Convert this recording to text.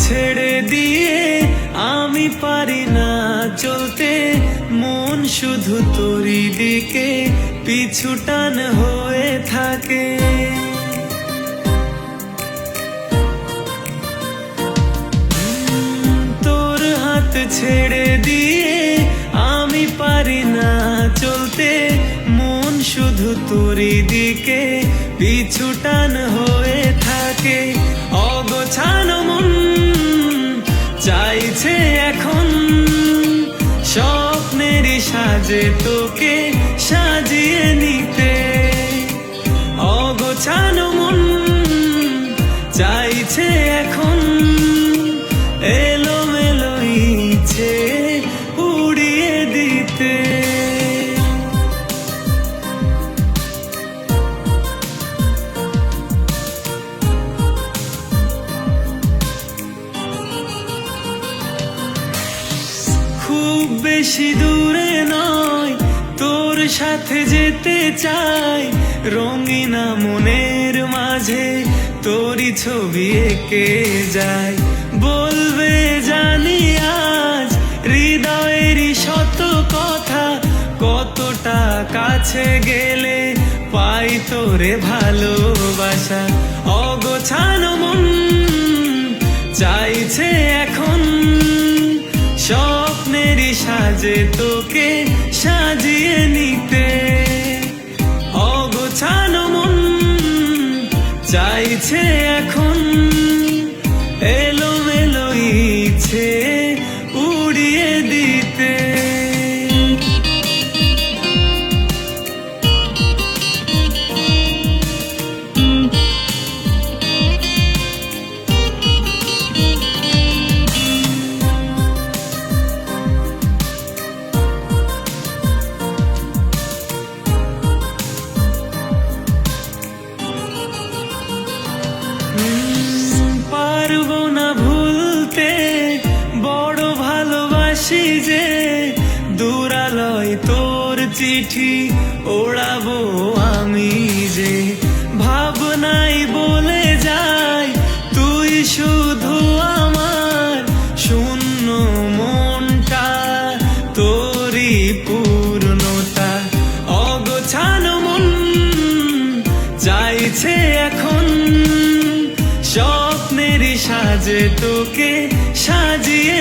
ছেড়ে দিয়ে আমি পারি না চলতে, মন শুধু তোরই দিকে পিছু টান হয়ে থাকে। তোর হাত ছেড়ে দিয়ে আমি পারি না চলতে, মন শুধু তোরই দিকে পিছু টান হয়ে থাকে। অগোছানো মন চাইছে এখন স্বপ্নেরই সাজে তোকে সাজিয়ে নিতে। অগোছানো মন চাইছে এখন এলোমেলো ইচ্ছে উড়িয়ে দিতে। খুব বেশি দূরে নয়, তোর সাথে যেতে চাই, রঙিনা মনের মাঝে তোরই ছবি এঁকে যায়। বলবে জানি আজ হৃদয়েরই শত কথা, কতটা কাছে গেলে পাই তোরে ভালোবাসা। অগোছানো মন চাইছে এখন স্বপ্নেরই সাজে তোকে সাজিয়ে নিতে। অগোছানো মন চাইছে এখন এলোমেলো ইচ্ছে উড়িয়ে দিতে। পারবো না ভুলতে বড় ভালোবাসি যে, দূরালয় তোর চিঠি ওড়াবো আমি যে। ভাবনাই বলে যায় তুই শুধু আমার, শূন্য মনটা তোরই পূর্ণতা। অগোছানো মন চাইছে এখন স্বপ্নেরই সাজে তোকে সাজিয়ে